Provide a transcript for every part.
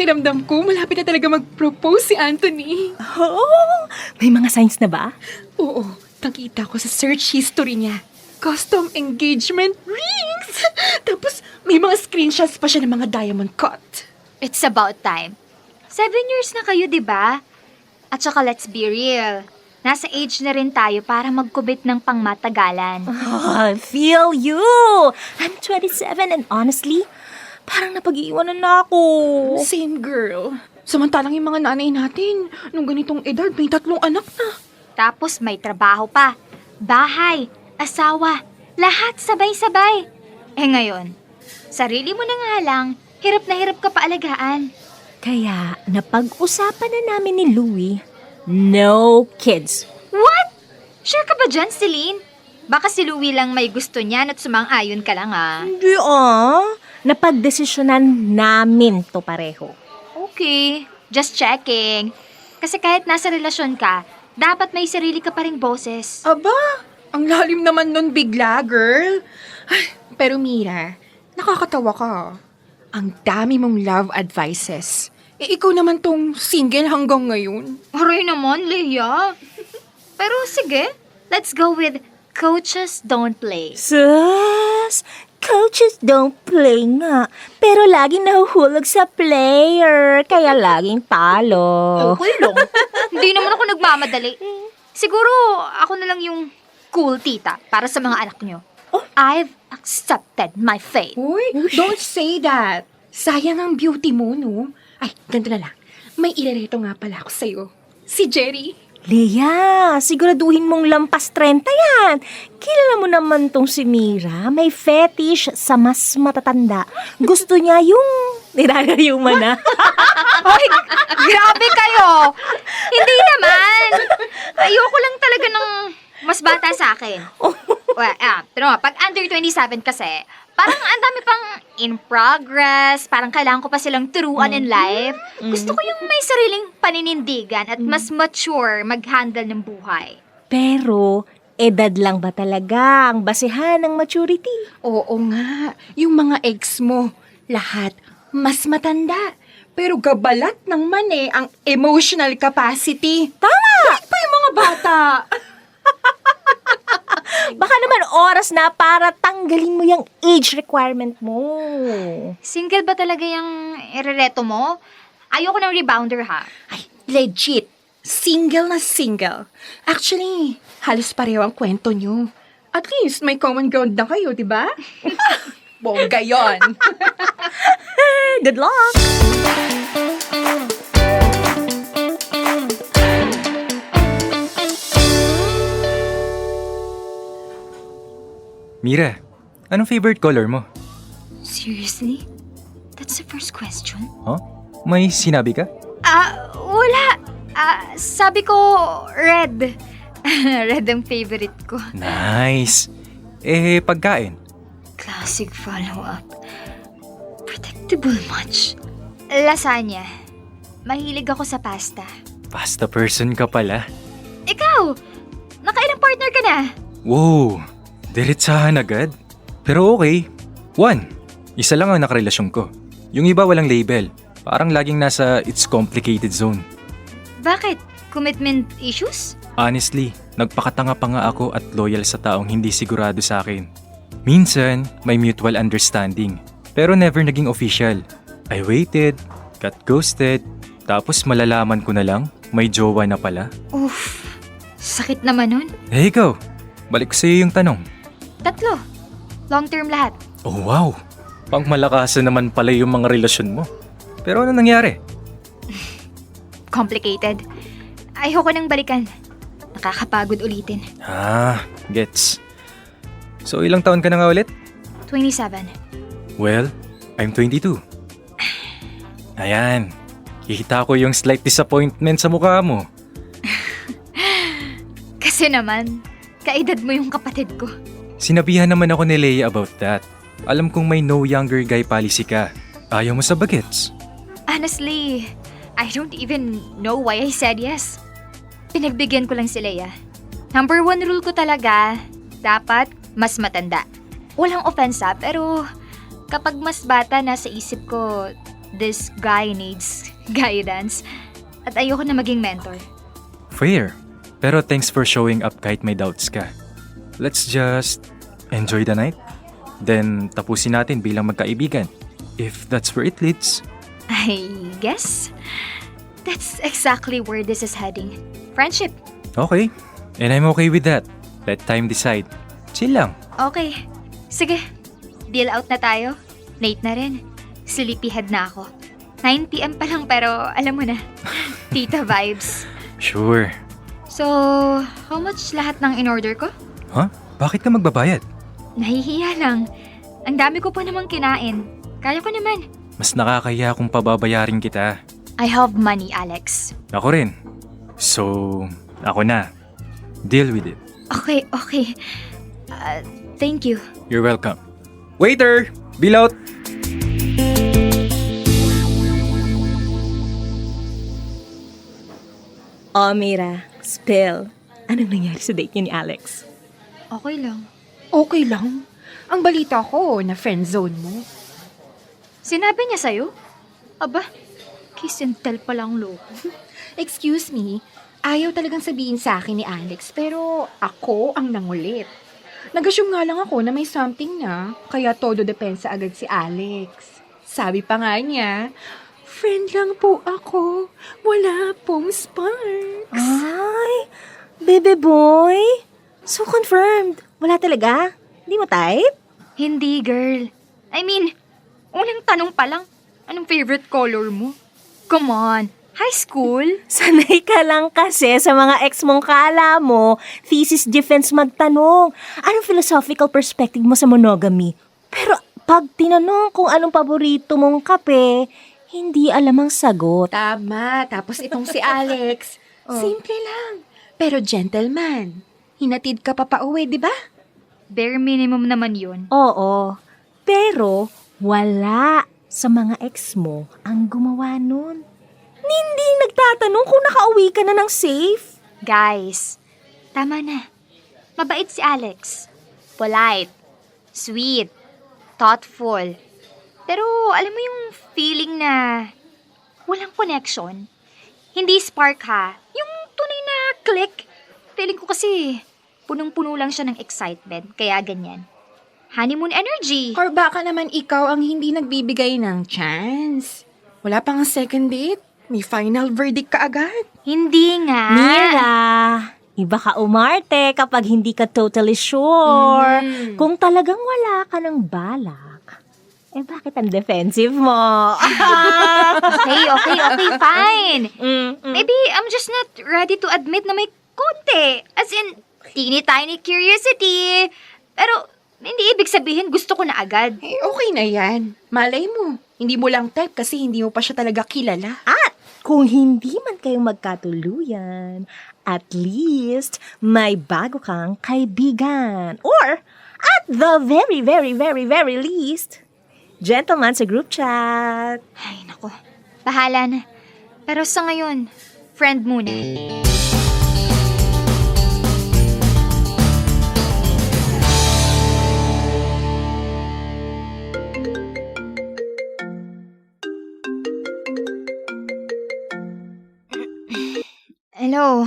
Pakiramdam ko, malapit na talaga mag-propose si Anthony. Oh, may mga signs na ba? Oo, nakita ko sa search history niya. Custom engagement rings! Tapos may mga screenshots pa siya ng mga diamond cut. It's about time. 7 years na kayo, di ba? At saka let's be real. Nasa age na rin tayo para magkubit ng pangmatagalan. Oh, I feel you! I'm 27 and honestly, parang napag-iiwanan na ako. Same girl. Samantalang yung mga nanay natin, nung ganitong edad, may 3 anak na. Tapos may trabaho pa. Bahay, asawa, lahat sabay-sabay. Eh ngayon, sarili mo na nga lang, hirap na hirap ka paalagaan. Kaya, napag-usapan na namin ni Louie, no kids. What? Sure ka ba dyan, Celine? Baka si Louie lang may gusto niyan at sumang-ayon ka lang ah. Hindi napagdesisyonan namin to pareho. Okay, just checking. Kasi kahit nasa relasyon ka, dapat may sarili ka pa ring boses. Aba, ang lalim naman nun bigla, girl. Ay, pero Mira, nakakatawa ka. Ang dami mong love advices. Ikaw naman tong single hanggang ngayon. Aray naman, Leia. Pero sige, let's go with coaches don't play. Sus, coaches don't play nga. Pero laging nahuhulog sa player, kaya laging talo. Okay lang. Hindi naman ako nagmamadali. Siguro ako na lang yung cool tita para sa mga anak nyo. I've accepted my fate. Uy, don't say that. Sayang ang beauty mo, no? Ay, ganito na lang. May irereto nga pala ako sa'yo. Si Jerry. Leia, siguraduhin mong lampas 30 yan. Kilala mo naman tong si Mira, may fetish sa mas matatanda. Gusto niya yung nirarayuman na. Ay, grabe kayo! Hindi naman! Ayoko lang talaga ng mas bata sa akin. Well, pero pag under 27 kasi, parang ang dami pang in progress, parang kailangan ko pa silang turuan in life. Gusto ko yung may sariling paninindigan at mas mature mag-handle ng buhay. Pero, edad lang ba talaga ang basehan ng maturity? Oo nga. Yung mga ex mo, lahat mas matanda. Pero gabalat ng mani ang emotional capacity. Tama! Bakit pa yung mga bata? Baka naman oras na para tanggalin mo yung age requirement mo. Single ba talaga yung irereto mo? Ayoko ng rebounder ha. Ay, legit. Single na single. Actually, halos pareho ang kwento nyo. At least may common ground na kayo, di ba? Bongga yon. Good luck! Mira, anong favorite color mo? Seriously? That's the first question? Huh? May sinabi ka? Wala. Sabi ko, red. Red ang favorite ko. Nice! Pagkain? Classic follow-up. Predictable much. Lasagna. Mahilig ako sa pasta. Pasta person ka pala. Ikaw! Nakailang partner ka na? Wow! Diretsahan agad? Pero okay. 1. Isa lang ang nakarelasyon ko. Yung iba walang label. Parang laging nasa it's complicated zone. Bakit? Commitment issues? Honestly, nagpakatanga pa nga ako at loyal sa taong hindi sigurado sa akin. Minsan, may mutual understanding. Pero never naging official. I waited, got ghosted, tapos malalaman ko na lang, may jowa na pala. Oof. Sakit naman nun. Eh ikaw, balik ko sa'yo yung tanong. 3. Long term lahat. Oh wow, pang malakasan naman pala yung mga relasyon mo. Pero ano nangyari? Complicated. Ayoko nang balikan. Nakakapagod ulitin. Gets. So ilang taon ka na nga ulit? 27. Well, I'm 22. Ayan, kita ko yung slight disappointment sa mukha mo. Kasi naman, kaedad mo yung kapatid ko. Sinabihan naman ako ni Leia about that. Alam kong may no younger guy policy ka. Ayaw mo sa bagets. Honestly, I don't even know why I said yes. Pinagbigyan ko lang si Leia. Number 1 rule ko talaga, dapat mas matanda. Walang offense pero kapag mas bata nasa isip ko, this guy needs guidance. At ayoko na maging mentor. Fair. Pero thanks for showing up kahit may doubts ka. Let's just enjoy the night. Then tapusin natin bilang magkaibigan. If that's where it leads. I guess that's exactly where this is heading. Friendship. Okay. And I'm okay with that. Let time decide. Chill lang. Okay. Sige. Deal out na tayo. Late na rin. Sleepyhead na ako. 9 p.m. pa lang pero alam mo na. Tita vibes. Sure. So, how much lahat ng in-order ko? Huh? Bakit ka magbabayad? Nahihiya lang. Ang dami ko pa namang kinain. Kaya ko naman. Mas nakakahiya kung pababayarin kita. I have money, Alex. Ako rin. So, ako na. Deal with it. Okay. Thank you. You're welcome. Waiter! Bill out! Oh, Mira, spill. Anong nangyari sa date niyo ni Alex? Okay lang. Okay lang. Ang balita ko na friendzone mo. Sinabi niya sa'yo? Aba, kiss and tell pa lang loko. Excuse me, ayaw talagang sabihin sa akin ni Alex, pero ako ang nangulit. Nag-assume nga lang ako na may something na, kaya todo depensa agad si Alex. Sabi pa nga niya, friend lang po ako, wala pong sparks. Ay, bebe boy. So confirmed. Wala talaga? Hindi mo type? Hindi, girl. I mean, unang tanong pa lang, anong favorite color mo? Come on, high school? Sanay ka lang kasi sa mga ex mong kala mo, thesis defense magtanong. Anong philosophical perspective mo sa monogamy? Pero pag tinanong kung anong paborito mong kape, hindi alam ang sagot. Tama, tapos itong si Alex. Simple lang, pero gentleman. Hinatid ka pa pauwi, di ba? Bare minimum naman yun. Oo, pero wala sa mga ex mo ang gumawa nun. Hindi nagtatanong kung nakauwi ka na ng safe. Guys, tama na. Mabait si Alex. Polite. Sweet. Thoughtful. Pero alam mo yung feeling na walang connection? Hindi spark ha. Yung tunay na click. Feeling ko kasi punong-puno lang siya ng excitement. Kaya ganyan. Honeymoon energy. Or baka naman ikaw ang hindi nagbibigay ng chance. Wala pang second date. May final verdict ka agad. Hindi nga. Mira, iba ka umarte kapag hindi ka totally sure. Mhm. Kung talagang wala ka ng balak, bakit ang defensive mo? Okay, fine. Mm. Maybe I'm just not ready to admit na may konti. As in, teeny-tiny curiosity. Pero, hindi ibig sabihin gusto ko na agad. Okay na yan. Malay mo. Hindi mo lang type kasi hindi mo pa siya talaga kilala. At kung hindi man kayo magkatuluyan, at least may bago kang kaibigan. Or, at the very, very, very, very least, gentleman sa group chat. Ay, nako. Bahala na. Pero sa ngayon, friend muna. Hello?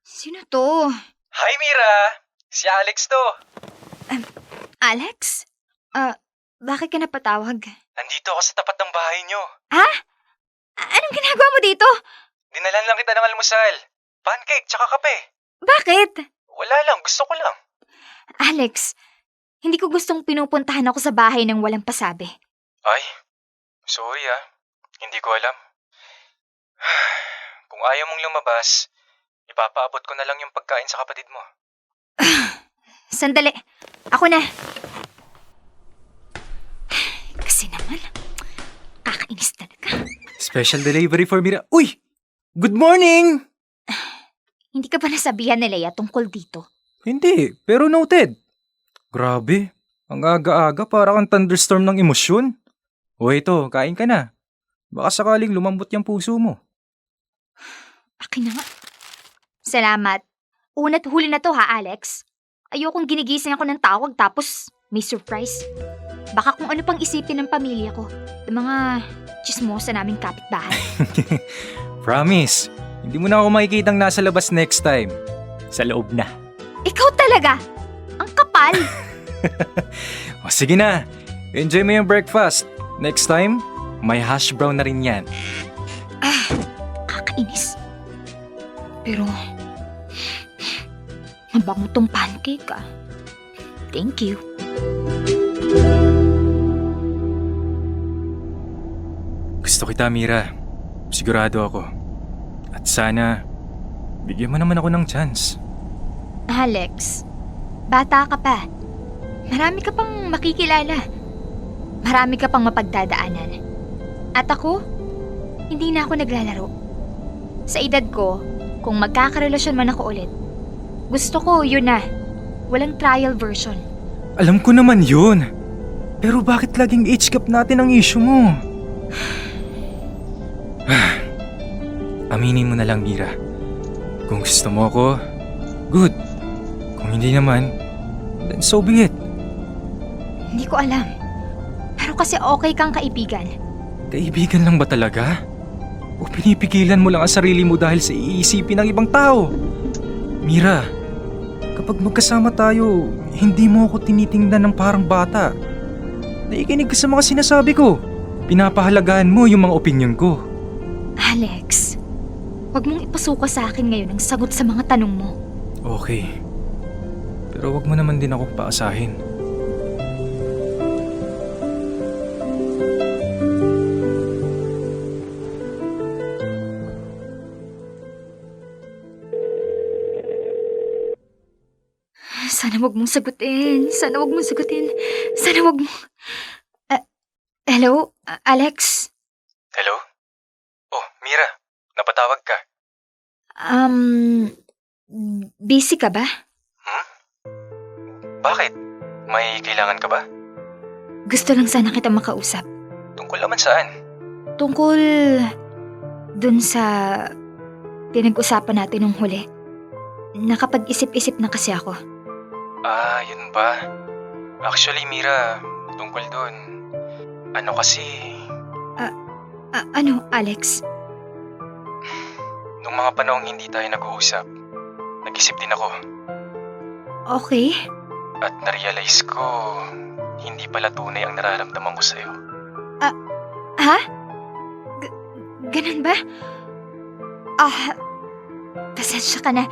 Sino to? Hi, Mira! Si Alex to. Alex? Bakit ka napatawag? Nandito ako sa tapat ng bahay nyo. Anong ginagawa mo dito? Dinalan lang kita ng almusal. Pancake, tsaka kape. Bakit? Wala lang, gusto ko lang. Alex, hindi ko gustong pinupuntahan ako sa bahay ng walang pasabi. Ay, sorry Hindi ko alam. Kung ayaw mong lumabas, ipapaabot ko na lang yung pagkain sa kapatid mo. Sandali. Ako na. Kasi naman, kakainis talaga. Special delivery for Mira. Uy! Good morning! Hindi ka ba nasabihan ni Leia tungkol dito? Hindi, pero noted. Grabe, ang aga-aga para kang thunderstorm ng emosyon. O ito, kain ka na. Baka sakaling lumambot yung puso mo. Akin na nga. Salamat. Una't huli na to ha, Alex. Ayokong ginigising ako ng tawag tapos may surprise. Baka kung ano pang isipin ng pamilya ko. Ng mga chismosa naming kapitbahay. Promise, hindi mo na ako makikitang nasa labas next time. Sa loob na. Ikaw talaga! Ang kapal! O sige na, enjoy mo yung breakfast. Next time, may hash brown na rin yan. Kakainis. Pero, mabango tong pancake ah. Thank you. Gusto kita, Mira. Sigurado ako. At sana, bigyan mo naman ako ng chance. Alex, bata ka pa. Marami ka pang makikilala. Marami ka pang mapagdadaanan. At ako, hindi na ako naglalaro. Sa edad ko, kung magkakarelasyon man ako ulit, gusto ko yun na. Walang trial version. Alam ko naman yun. Pero bakit laging age gap natin ang issue mo? Aminin mo na lang, Mira. Kung gusto mo ako, good. Kung hindi naman, then so be it. Hindi ko alam. Pero kasi okay kang kaibigan. Kaibigan lang ba talaga? O pinipigilan mo lang ang sarili mo dahil sa iisipin ng ibang tao? Mira, kapag magkasama tayo, hindi mo ako tinitingnan ng parang bata. Naikinig ka sa mga sinasabi ko. Pinapahalagahan mo yung mga opinyon ko. Alex, wag mong ipasuko sa akin ngayon ang sagot sa mga tanong mo. Okay. Pero wag mo naman din ako paasahin. Sana wag mong sagutin. Sana wag mong sagutin. Sana wag mong... hello, Alex? Hello? Oh, Mira. Napatawag ka. Busy ka ba? Bakit? May kailangan ka ba? Gusto lang sana kita makausap. Tungkol naman saan? Tungkol dun sa pinag-usapan natin nung huli. Nakapag-isip-isip na kasi ako. Ah, yun ba? Actually, Mira, tungkol dun. Ano kasi... Ano, Alex? Nung mga panahong hindi tayo nag-uusap, nag-isip din ako. Okay. At na-realize ko, hindi pala tunay ang nararamdaman ko sa'yo. Ha? Ganun ba? Pasensya ka na.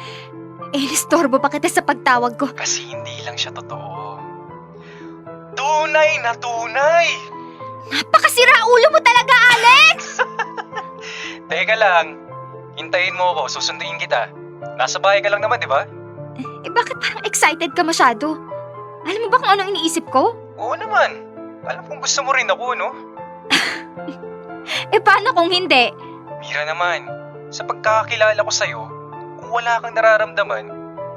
Inistorbo pa kita sa pagtawag ko. Kasi hindi lang siya totoo. Tunay na tunay! Napakasira ulo mo talaga, Alex! Teka lang, hintayin mo ako, susunduin kita. Nasa bahay ka lang naman, di ba? Bakit parang excited ka masyado? Alam mo ba kung anong iniisip ko? Oo naman. Alam kong gusto mo rin ako, no? Paano kung hindi? Mira naman, sa pagkakakilala ko sa'yo, kung wala kang nararamdaman,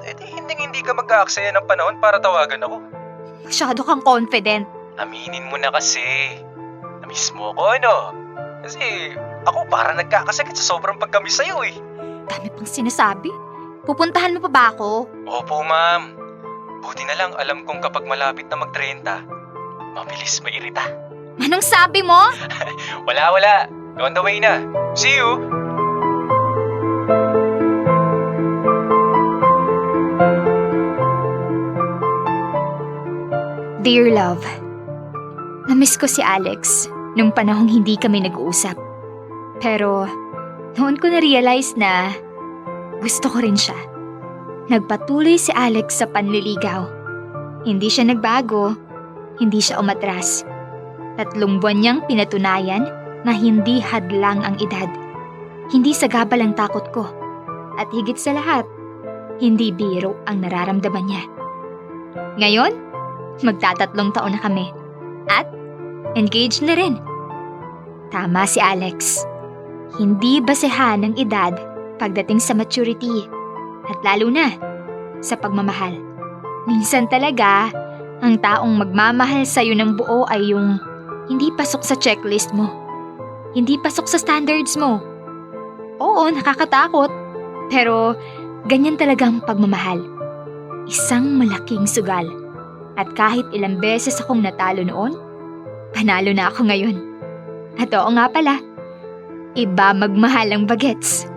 edi hindi ka mag-aaksaya ng panahon para tawagan ako. Masyado kang confident. Aminin mo na kasi. Namiss mo ako, no? Kasi ako parang nagkakasakit sa sobrang pagkamiss sa'yo eh. Dami pang sinasabi. Pupuntahan mo pa ba ako? Opo, ma'am. Buti na lang alam kong kapag malapit na mag-30, mabilis mairita. Anong sabi mo? Wala. On the way na. See you! Dear love, namiss ko si Alex nung panahong hindi kami nag-uusap. Pero noon ko na-realize na gusto ko rin siya. Nagpatuloy si Alex sa panliligaw. Hindi siya nagbago, hindi siya umatras. 3 buwan niyang pinatunayan na hindi hadlang ang edad. Hindi sagabal ang takot ko. At higit sa lahat, hindi biro ang nararamdaman niya. Ngayon, magta-3 taon na kami. At engaged na rin. Tama si Alex. Hindi basehan ng edad pagdating sa maturity. At lalo na sa pagmamahal. Minsan talaga, ang taong magmamahal sa'yo ng buo ay yung hindi pasok sa checklist mo. Hindi pasok sa standards mo. Oo, nakakatakot. Pero ganyan talaga ang pagmamahal. Isang malaking sugal. At kahit ilang beses akong natalo noon, panalo na ako ngayon. At oo nga pala, iba magmahal ang bagets.